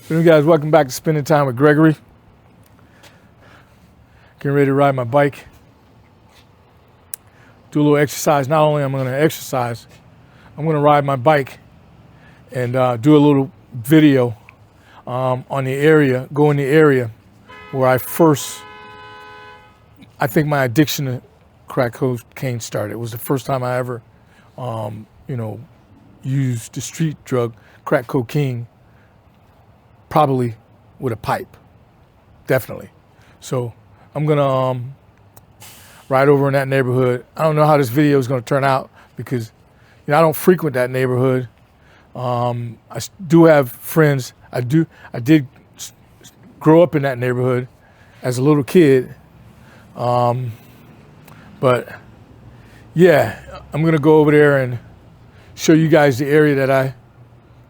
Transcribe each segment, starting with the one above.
So you guys, welcome back to Spending Time with Gregory. Getting ready to ride my bike. Do a little exercise. Not only am I going to exercise, I'm going to ride my bike and do a little video on the area, go in the area where I think my addiction to crack cocaine started. It was the first time I ever, used the street drug, crack cocaine, probably with a pipe, definitely. So I'm gonna ride over in that neighborhood. I don't know how this video is gonna turn out because I don't frequent that neighborhood. I do have friends. I did grow up in that neighborhood as a little kid. But yeah, I'm gonna go over there and show you guys the area that I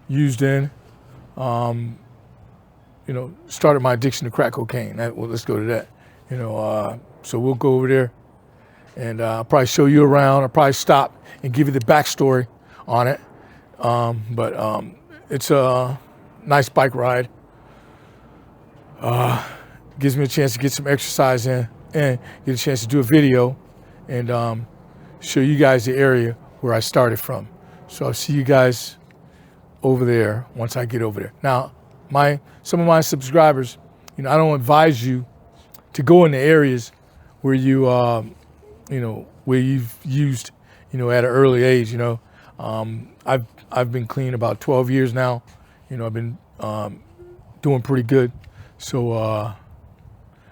used in. Started my addiction to crack cocaine. Let's go to that. So we'll go over there and I'll probably show you around. I'll probably stop and give you the backstory on it. But it's a nice bike ride. Gives me a chance to get some exercise in and get a chance to do a video and show you guys the area where I started from. So I'll see you guys over there once I get over there. Now, some of my subscribers, I don't advise you to go in the areas where where you've used, at an early age. I've been clean about 12 years now. I've been doing pretty good. So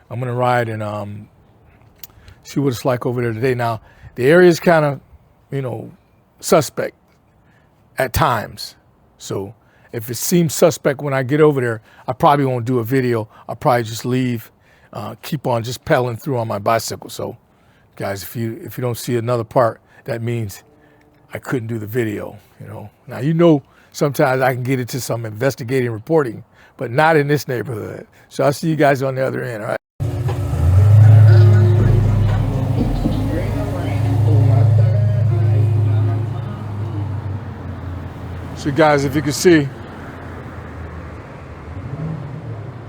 I'm gonna ride and see what it's like over there today. Now, the area is kind of, suspect at times. So if it seems suspect when I get over there, I probably won't do a video. I'll probably just leave, keep on just pedaling through on my bicycle. So guys, if you don't see another part, that means I couldn't do the video, Now, sometimes I can get into some investigating reporting, but not in this neighborhood. So I'll see you guys on the other end, all right? So guys, if you can see,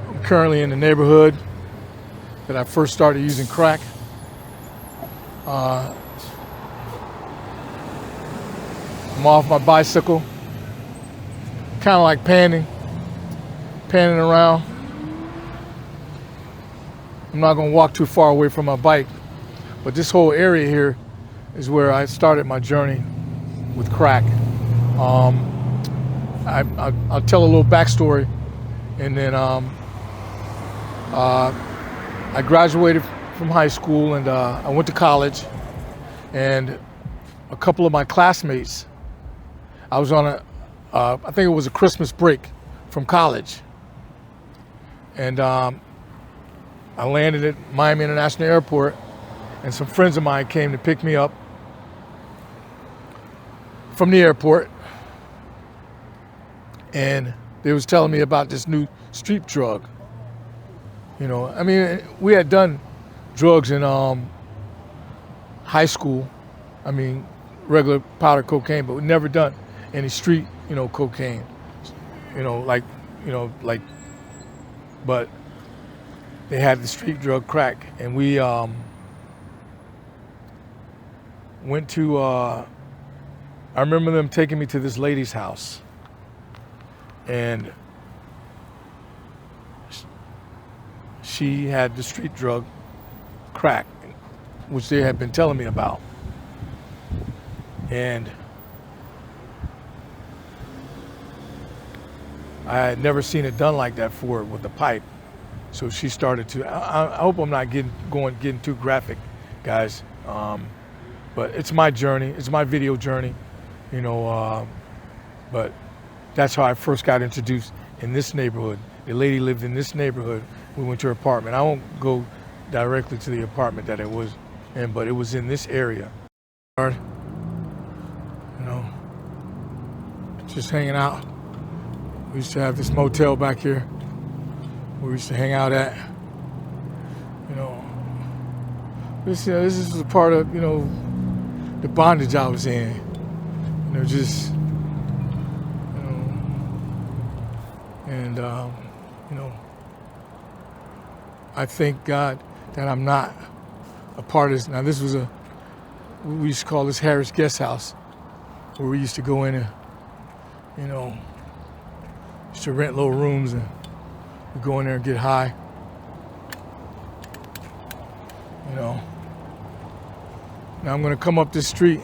I'm currently in the neighborhood that I first started using crack. I'm off my bicycle, kind of like panning around. I'm not gonna walk too far away from my bike, but this whole area here is where I started my journey with crack. I'll tell a little backstory, and then I graduated from high school and I went to college, and a couple of my classmates, I was on I think it was a Christmas break from college, and I landed at Miami International Airport, and some friends of mine came to pick me up from the airport, and they was telling me about this new street drug. We had done drugs in high school. Regular powder cocaine, but we never done any street, cocaine. But they had the street drug crack, and we went to. I remember them taking me to this lady's house, and she had the street drug crack, which they had been telling me about. And I had never seen it done like that before with the pipe. So she started to, I hope I'm not getting too graphic, guys. But it's my journey, it's my video journey, but that's how I first got introduced in this neighborhood. The lady lived in this neighborhood. We went to her apartment. I won't go directly to the apartment that it was in, but it was in this area. Just hanging out. We used to have this motel back here where we used to hang out at. This is a part of, the bondage I was in. And And, you know, I thank God that I'm not a part of this. Now, this was we used to call this Harris Guest House, where we used to go in and, you know, used to rent little rooms and we'd go in there and get high. You know. Now I'm gonna come up this street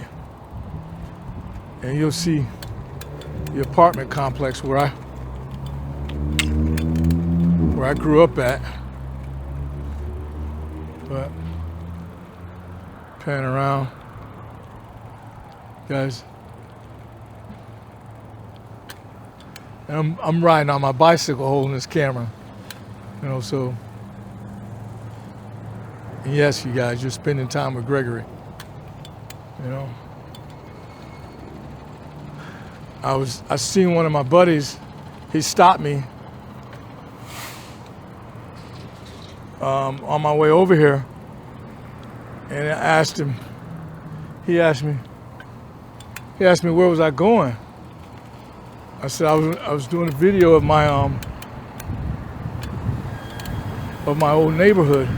and you'll see the apartment complex where I grew up at. But pan around, guys. And I'm riding on my bicycle holding this camera, you know, so. And yes, you guys, you're spending time with Gregory, you know. I seen one of my buddies, he stopped me on my way over here, and I asked him, he asked me where was I going. I said I was doing a video of my old neighborhood.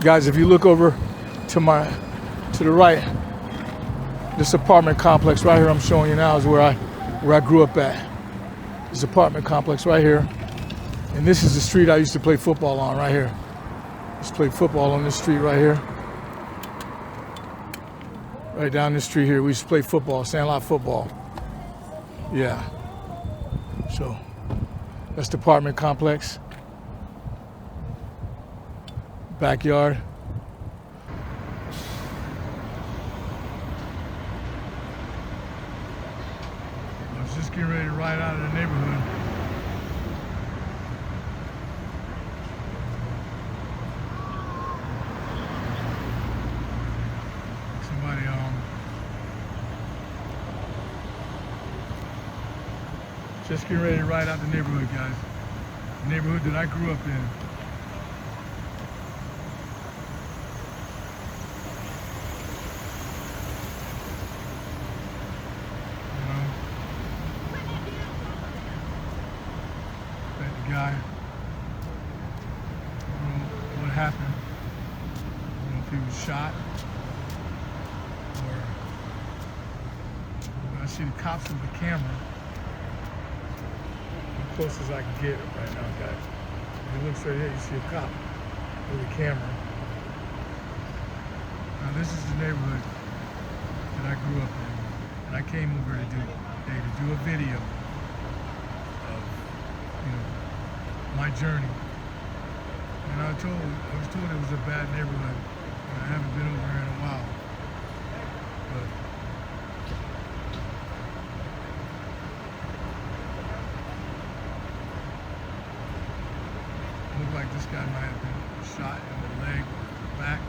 Guys, if you look over to the right, this apartment complex right here I'm showing you now is where I grew up at. This apartment complex right here. And this is the street I used to play football on right here. I used to play football on this street right here. Right down this street here, we used to play football, Sandlot football. Yeah. So, that's the apartment complex. Backyard. I was just getting ready to ride out of the neighborhood. Somebody just getting ready to ride out the neighborhood, guys. The neighborhood that I grew up in. Guy. I don't know what happened. I don't know if he was shot or I see the cops with the camera. As close as I can get right now, guys. If you look straight ahead, you see a cop with a camera. Now this is the neighborhood that I grew up in, and I came over to do a video of, you know, my journey. And I was told it was a bad neighborhood. And I haven't been over here in a while. But it looked like this guy might have been shot in the leg or the back.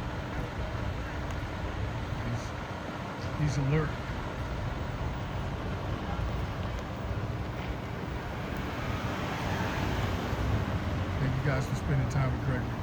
He's alert. Thank you guys for spending time with Gregory.